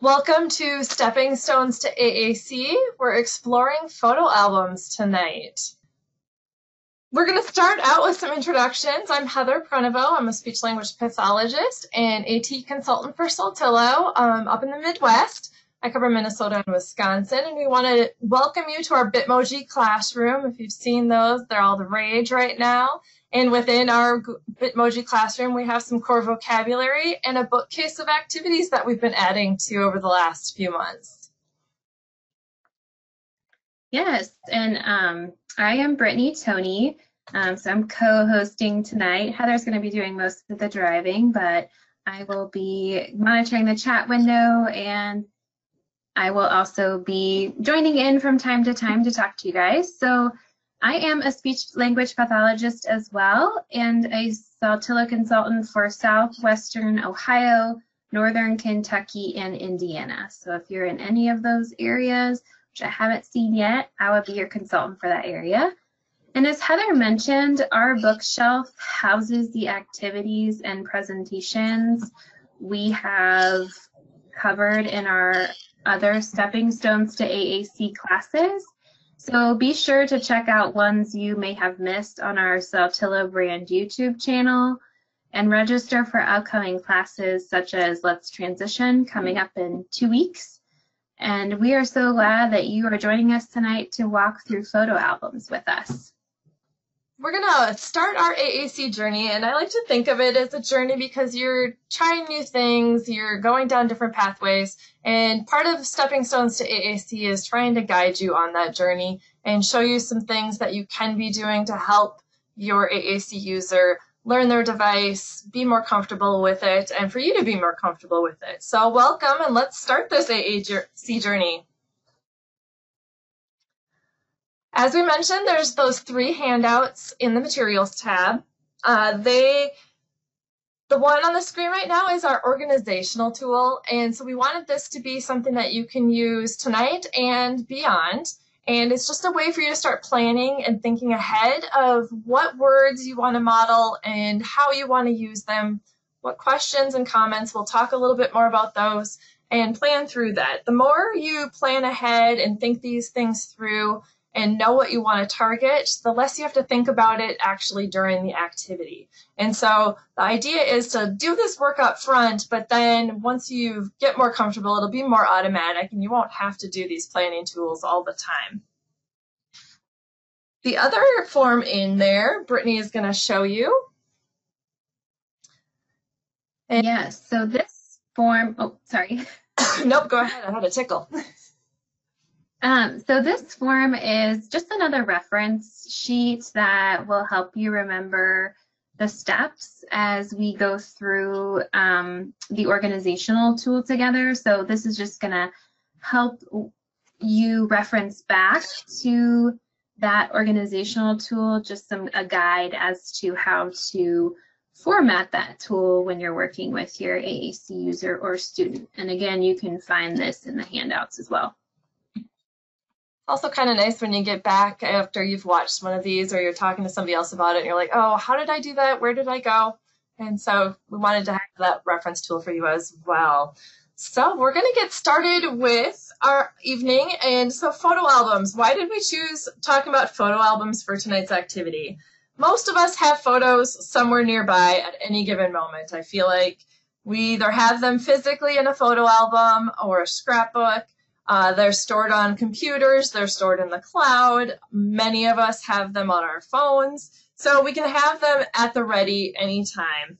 Welcome to Stepping Stones to AAC. We're exploring photo albums tonight. We're going to start out with some introductions. I'm Heather Pruniveau. I'm a speech-language pathologist and AT consultant for Saltillo up in the Midwest. I cover Minnesota and Wisconsin, and we want to welcome you to our Bitmoji classroom. If you've seen those, they're all the rage right now. And within our Bitmoji classroom, we have some core vocabulary and a bookcase of activities that we've been adding to over the last few months. Yes, and I am Brittany Toney, so I'm co-hosting tonight. Heather's going to be doing most of the driving, but I will be monitoring the chat window, and I will also be joining in from time to time to talk to you guys. So I am a speech-language pathologist as well, and a Saltillo consultant for Southwestern Ohio, Northern Kentucky, and Indiana. So if you're in any of those areas, which I haven't seen yet, I will be your consultant for that area. And as Heather mentioned, our bookshelf houses the activities and presentations we have covered in our other Stepping Stones to AAC classes. So be sure to check out ones you may have missed on our Saltillo brand YouTube channel and register for upcoming classes such as Let's Transition coming up in 2 weeks. And we are so glad that you are joining us tonight to walk through photo albums with us. We're going to start our AAC journey, and I like to think of it as a journey because you're trying new things, you're going down different pathways, and part of Stepping Stones to AAC is trying to guide you on that journey and show you some things that you can be doing to help your AAC user learn their device, be more comfortable with it, and for you to be more comfortable with it. So welcome, and let's start this AAC journey. As we mentioned, there's those 3 handouts in the Materials tab. The one on the screen right now is our organizational tool, and so we wanted this to be something that you can use tonight and beyond. And it's just a way for you to start planning and thinking ahead of what words you want to model and how you want to use them, what questions and comments. We'll talk a little bit more about those and plan through that. The more you plan ahead and think these things through and know what you want to target, the less you have to think about it actually during the activity. And so the idea is to do this work up front, but then once you get more comfortable, it'll be more automatic and you won't have to do these planning tools all the time. The other form in there, Brittany is going to show you. Yes, so this form, oh, sorry. Nope, go ahead, I had a tickle. So this form is just another reference sheet that will help you remember the steps as we go through the organizational tool together. So this is just going to help you reference back to that organizational tool, just a guide as to how to format that tool when you're working with your AAC user or student. And again, you can find this in the handouts as well. Also kind of nice when you get back after you've watched one of these or you're talking to somebody else about it and you're like, oh, how did I do that? Where did I go? And so we wanted to have that reference tool for you as well. So we're going to get started with our evening. And so photo albums. Why did we choose talking about photo albums for tonight's activity? Most of us have photos somewhere nearby at any given moment. I feel like we either have them physically in a photo album or a scrapbook. They're stored on computers, they're stored in the cloud. Many of us have them on our phones, so we can have them at the ready anytime.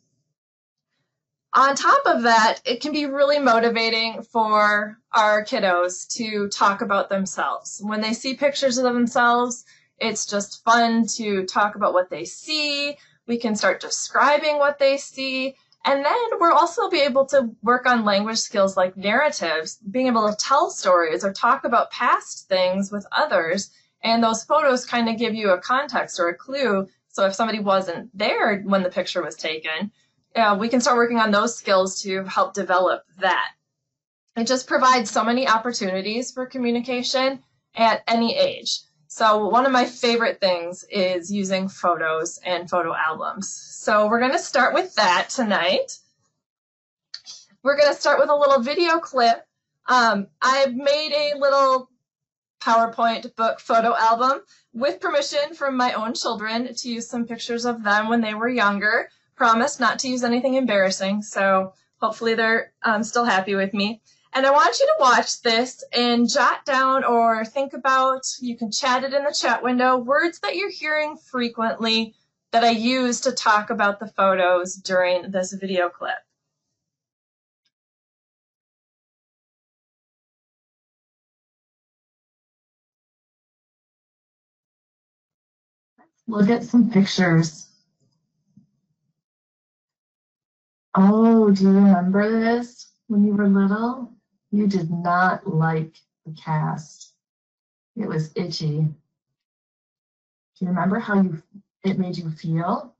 On top of that, it can be really motivating for our kiddos to talk about themselves. When they see pictures of themselves, it's just fun to talk about what they see. We can start describing what they see. And then we'll also be able to work on language skills like narratives, being able to tell stories or talk about past things with others. And those photos kind of give you a context or a clue. So if somebody wasn't there when the picture was taken, we can start working on those skills to help develop that. It just provides so many opportunities for communication at any age. So one of my favorite things is using photos and photo albums. So we're going to start with that tonight. We're going to start with a little video clip I've made a little PowerPoint book photo album with permission from my own children to use some pictures of them when they were younger. Promise not to use anything embarrassing, so hopefully they're still happy with me. And I want you to watch this and jot down or think about, you can chat it in the chat window, words that you're hearing frequently that I use to talk about the photos during this video clip. Look at some pictures. Oh, do you remember this when you were little? You did not like the cast. It was itchy. Do you remember how it made you feel?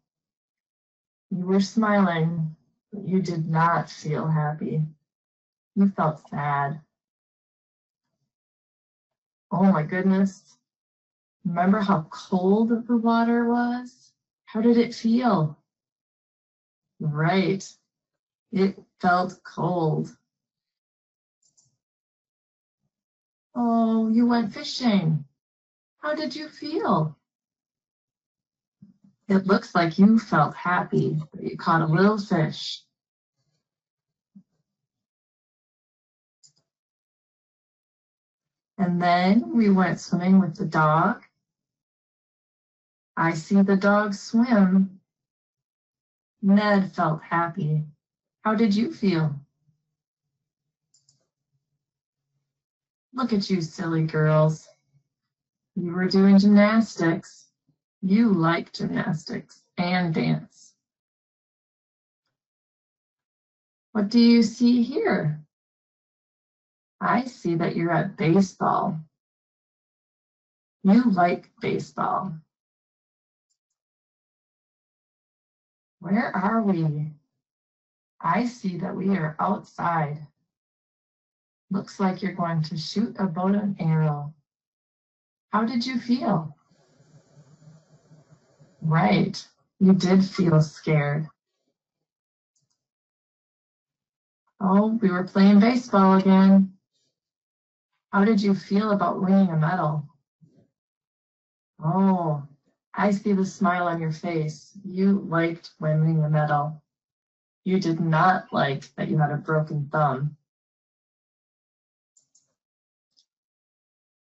You were smiling, but you did not feel happy. You felt sad. Oh my goodness. Remember how cold the water was? How did it feel? Right. It felt cold. Oh, you went fishing. How did you feel? It looks like you felt happy that you caught a little fish. And then we went swimming with the dog. I see the dog swim. Ned felt happy. How did you feel? Look at you silly girls. You were doing gymnastics. You like gymnastics and dance. What do you see here? I see that you're at baseball. You like baseball. Where are we? I see that we are outside. Looks like you're going to shoot a bow and arrow. How did you feel? Right, you did feel scared. Oh, we were playing baseball again. How did you feel about winning a medal? Oh, I see the smile on your face. You liked winning a medal. You did not like that you had a broken thumb.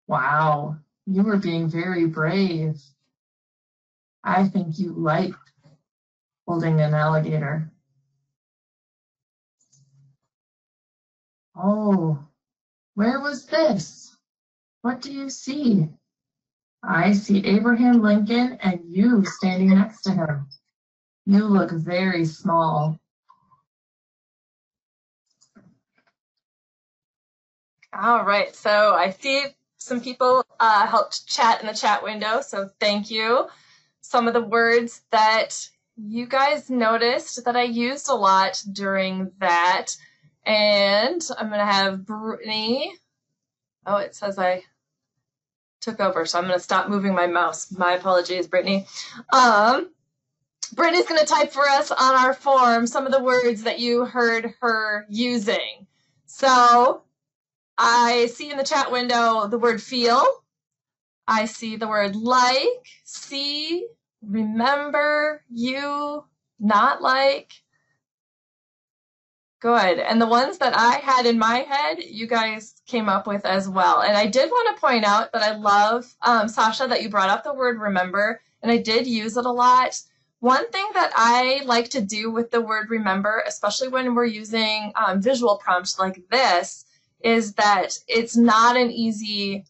Wow, you were being very brave. I think you liked holding an alligator. Oh, where was this? What do you see? I see Abraham Lincoln and you standing next to him. You look very small. All right, so I see some people helped chat in the chat window, so thank you. Some of the words that you guys noticed that I used a lot during that. And I'm going to have Brittany. Oh, it says I took over, so I'm going to stop moving my mouse. My apologies, Brittany. Brittany's going to type for us on our form some of the words that you heard her using. So I see in the chat window the word feel. I see the word like, see, remember, you, not like. Good. And the ones that I had in my head, you guys came up with as well. And I did want to point out that I love, Sasha, that you brought up the word remember, and I did use it a lot. One thing that I like to do with the word remember, especially when we're using visual prompts like this, is that it's not an easy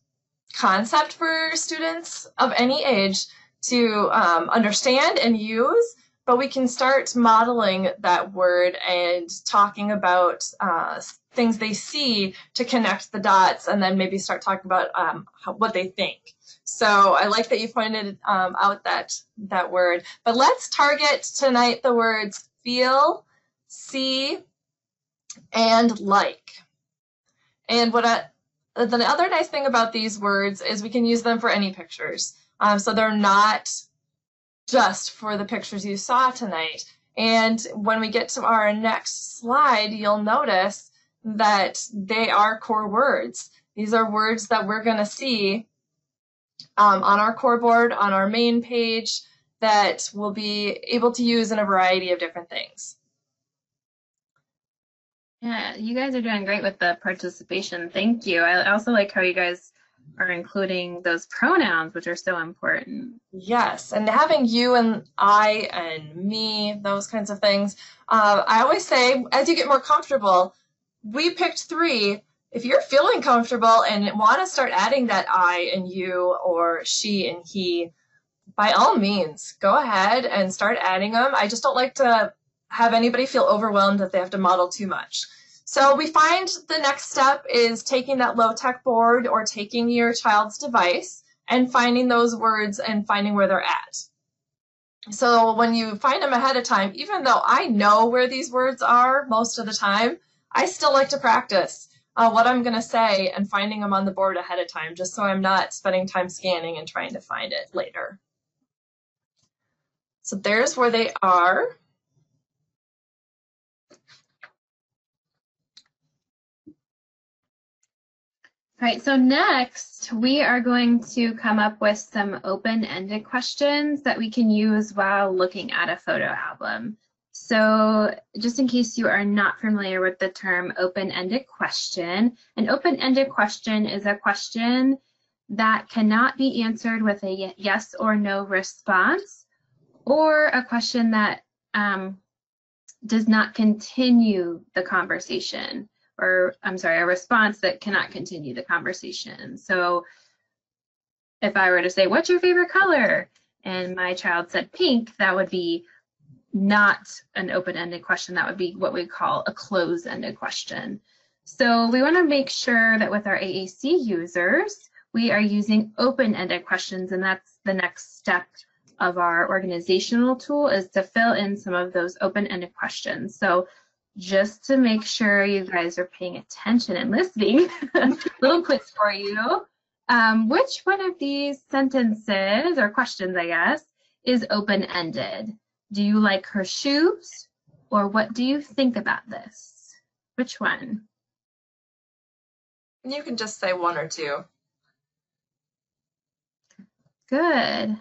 concept for students of any age to understand and use, but we can start modeling that word and talking about things they see to connect the dots, and then maybe start talking about what they think. So I like that you pointed out that word. But let's target tonight the words feel, see, and like. And the other nice thing about these words is we can use them for any pictures. So they're not just for the pictures you saw tonight. And when we get to our next slide, you'll notice that they are core words. These are words that we're going to see on our core board, on our main page, that we'll be able to use in a variety of different things. Yeah, you guys are doing great with the participation. Thank you. I also like how you guys are including those pronouns, which are so important. Yes, and having you and I and me, those kinds of things. I always say, as you get more comfortable, we picked 3. If you're feeling comfortable and want to start adding that I and you or she and he, by all means, go ahead and start adding them. I just don't like to have anybody feel overwhelmed that they have to model too much. So we find the next step is taking that low-tech board or taking your child's device and finding those words and finding where they're at. So when you find them ahead of time, even though I know where these words are most of the time, I still like to practice what I'm going to say and finding them on the board ahead of time, just so I'm not spending time scanning and trying to find it later. So there's where they are. All right, so next we are going to come up with some open-ended questions that we can use while looking at a photo album. So just in case you are not familiar with the term open-ended question, an open-ended question is a question that cannot be answered with a yes or no response, or a question that does not continue the conversation. Or I'm sorry, a response that cannot continue the conversation. So if I were to say, what's your favorite color? And my child said pink, that would be not an open-ended question. That would be what we call a closed-ended question. So we want to make sure that with our AAC users, we are using open-ended questions, and that's the next step of our organizational tool, is to fill in some of those open-ended questions. So just to make sure you guys are paying attention and listening, little quiz for you. Which one of these sentences, or questions, I guess, is open-ended? Do you like her shoes? Or what do you think about this? Which one? You can just say 1 or 2. Good.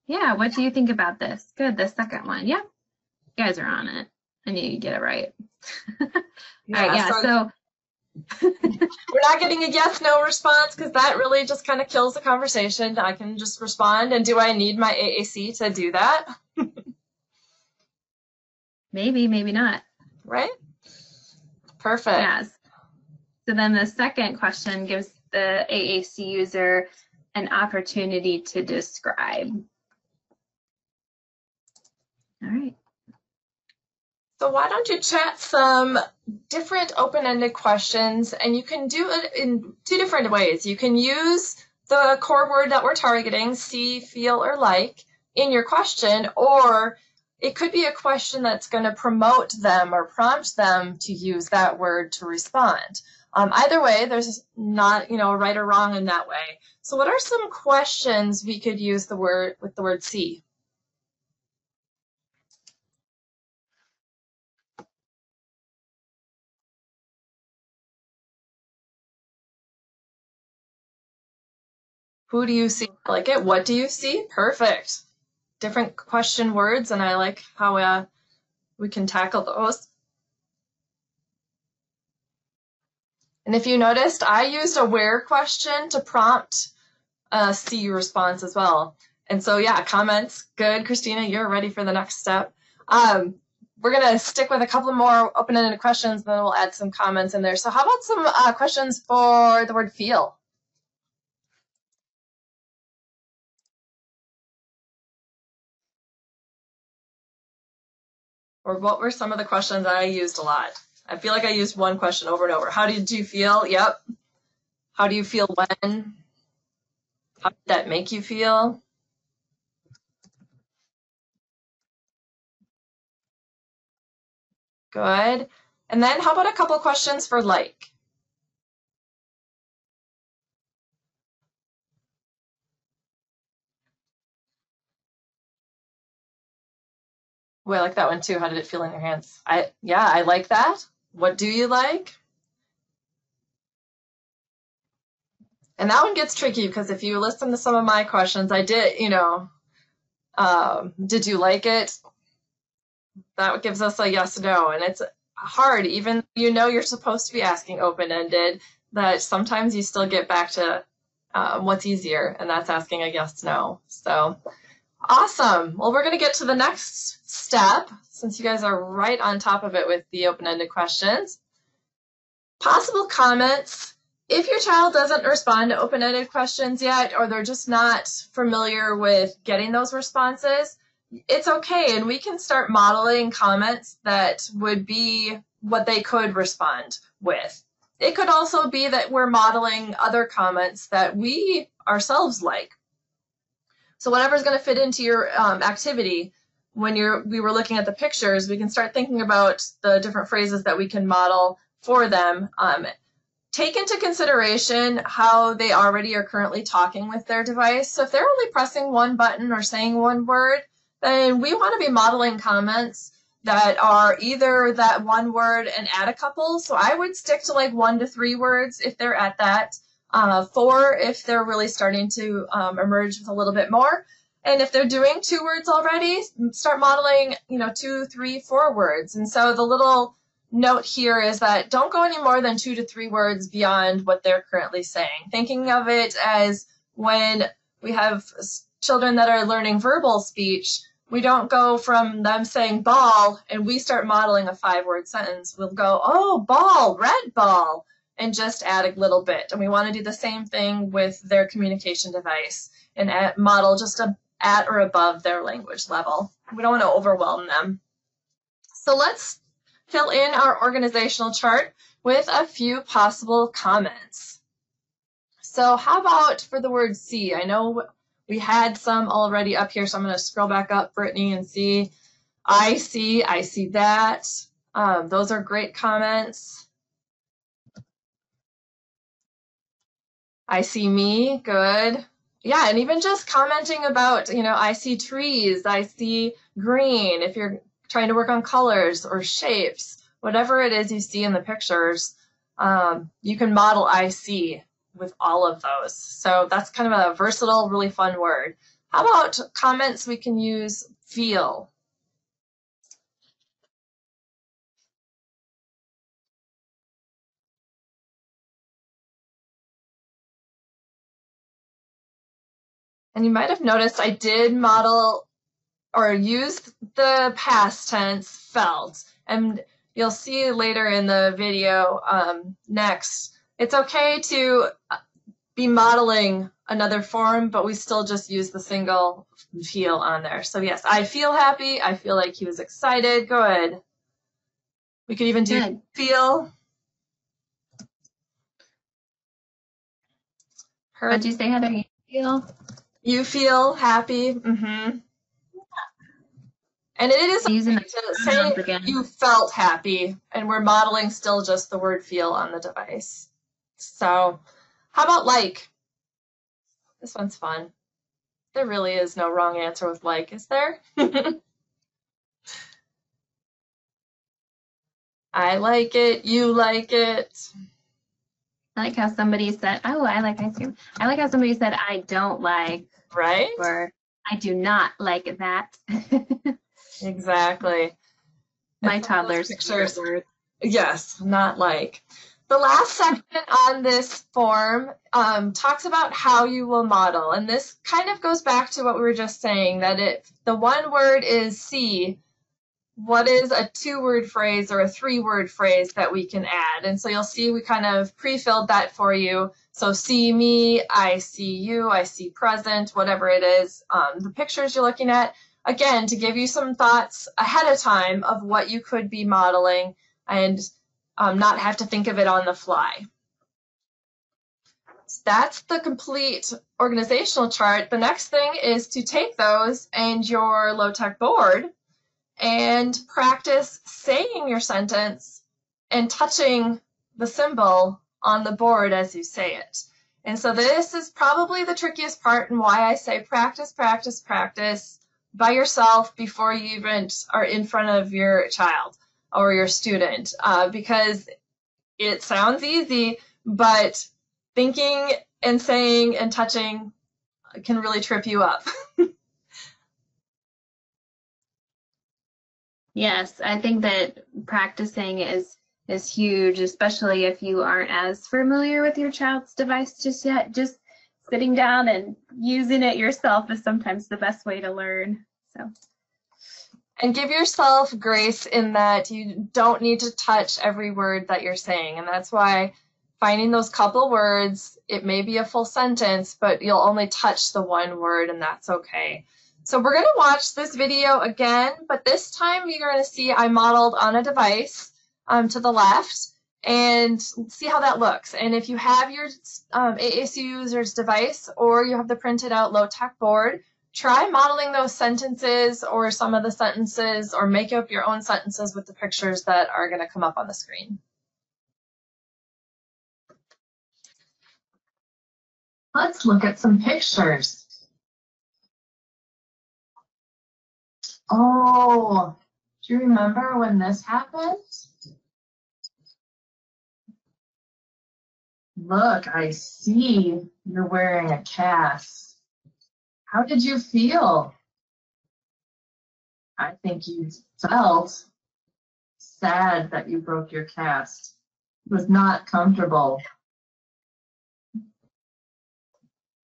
Yeah, what do you think about this? Good, the second one. Yep, you guys are on it. I knew you'd get it right. Yeah, all right, yeah, so we're not getting a yes/no response because that really just kind of kills the conversation. I can just respond. And do I need my AAC to do that? maybe, maybe not. Right? Perfect. Yes. So then the second question gives the AAC user an opportunity to describe. All right. So why don't you chat some different open-ended questions, and you can do it in 2 different ways. You can use the core word that we're targeting, see, feel, or like, in your question, or it could be a question that's going to promote them or prompt them to use that word to respond. Either way, there's not, right or wrong in that way. So what are some questions we could use with the word see? Who do you see? I like it. What do you see? Perfect. Different question words, and I like how we can tackle those. And if you noticed, I used a where question to prompt a see response as well. And so, yeah, comments. Good, Christina, you're ready for the next step. We're going to stick with a couple more open-ended questions, and then we'll add some comments in there. So how about some questions for the word feel? Or what were some of the questions I used a lot? I feel like I used one question over and over. How did you feel? Yep. How do you feel when? How did that make you feel? Good. And then how about a couple questions for like? Oh, I like that one too. How did it feel in your hands? I like that. What do you like? And that one gets tricky because if you listen to some of my questions, I did, did you like it? That gives us a yes, no. And it's hard, even you're supposed to be asking open-ended, that sometimes you still get back to what's easier, and that's asking a yes, no. So awesome. Well, we're going to get to the next step, since you guys are right on top of it with the open-ended questions. Possible comments. If your child doesn't respond to open-ended questions yet, or they're just not familiar with getting those responses, it's okay, and we can start modeling comments that would be what they could respond with. It could also be that we're modeling other comments that we ourselves like. So whatever's going to fit into your activity, when we were looking at the pictures, we can start thinking about the different phrases that we can model for them. Take into consideration how they already are currently talking with their device. So if they're only pressing one button or saying one word, then we want to be modeling comments that are either that one word and add a couple. So I would stick to like 1 to 3 words if they're at that, 4 if they're really starting to emerge with a little bit more. And if they're doing 2 words already, start modeling, 2, 3, 4 words. And so the little note here is that don't go any more than 2 to 3 words beyond what they're currently saying. Thinking of it as when we have children that are learning verbal speech, we don't go from them saying ball and we start modeling a 5-word sentence. We'll go, oh, ball, red ball, and just add a little bit. And we want to do the same thing with their communication device and model just at or above their language level. We don't want to overwhelm them. So let's fill in our organizational chart with a few possible comments. So how about for the word see? I know we had some already up here, so I'm going to scroll back up, Brittany, and see. I see that. Those are great comments. I see me, good. Yeah, and even just commenting about, I see trees, I see green. If you're trying to work on colors or shapes, whatever it is you see in the pictures, you can model I see with all of those. So that's kind of a versatile, really fun word. How about comments we can use feel? And you might have noticed I did model or use the past tense felt. And you'll see later in the video next, it's okay to be modeling another form, but we still just use the single feel on there. So yes, I feel happy. I feel like he was excited. Good. We could even do Good. Feel. What'd you say, Heather? You feel? You feel happy. Mm-hmm. And it is okay to say you felt happy, and we're modeling still just the word feel on the device. So how about like? This one's fun. There really is no wrong answer with like, is there? I like it. You like it. I like how somebody said, oh, I like ice cream. I like how somebody said, I don't like. Right? Or I do not like that. Exactly. My toddler's pictures. Yes, not like. The last section on this form talks about how you will model. And this kind of goes back to what we were just saying, that if the one word is see, what is a 2-word phrase or a 3-word phrase that we can add? And so you'll see we kind of pre-filled that for you. So see me, I see you, I see present, whatever it is, the pictures you're looking at. Again, to give you some thoughts ahead of time of what you could be modeling and not have to think of it on the fly. So that's the complete organizational chart. The next thing is to take those and your low-tech board and practice saying your sentence and touching the symbol on the board as you say it. And so this is probably the trickiest part, and why I say practice, practice, practice by yourself before you even are in front of your child or your student, because it sounds easy, but thinking and saying and touching can really trip you up. Yes, I think that practicing is huge, especially if you aren't as familiar with your child's device just yet. Just sitting down and using it yourself is sometimes the best way to learn. So. And give yourself grace in that you don't need to touch every word that you're saying. And that's why finding those couple words, it may be a full sentence, but you'll only touch the one word, and that's okay. So we're going to watch this video again, but this time you're going to see I modeled on a device to the left, and see how that looks. And if you have your AAC user's device or you have the printed out low-tech board, try modeling those sentences or some of the sentences, or make up your own sentences with the pictures that are going to come up on the screen. Let's look at some pictures. Oh, do you remember when this happened? Look, I see you're wearing a cast. How did you feel? I think you felt sad that you broke your cast. It was not comfortable.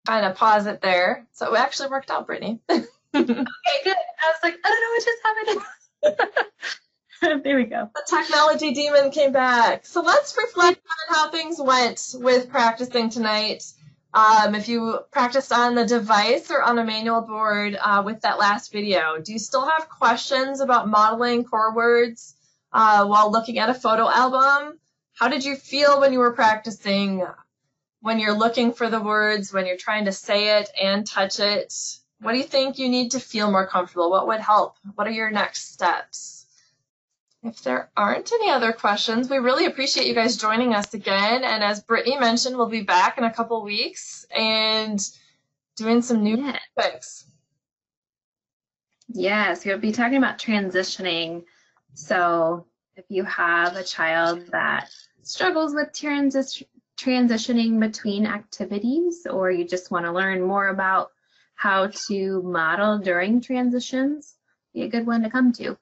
Kind of pause it there. So it actually worked out, Brittany. Okay, good. I was like, I don't know what just happened. There we go. The technology demon came back. So let's reflect on how things went with practicing tonight. If you practiced on the device or on a manual board with that last video, do you still have questions about modeling core words while looking at a photo album? How did you feel when you were practicing, when you're looking for the words, when you're trying to say it and touch it? What do you think you need to feel more comfortable? What would help? What are your next steps? If there aren't any other questions, we really appreciate you guys joining us again. And as Brittany mentioned, we'll be back in a couple weeks and doing some new topics. Yes, we'll be talking about transitioning. So if you have a child that struggles with transitioning between activities, or you just want to learn more about how to model during transitions, be a good one to come to.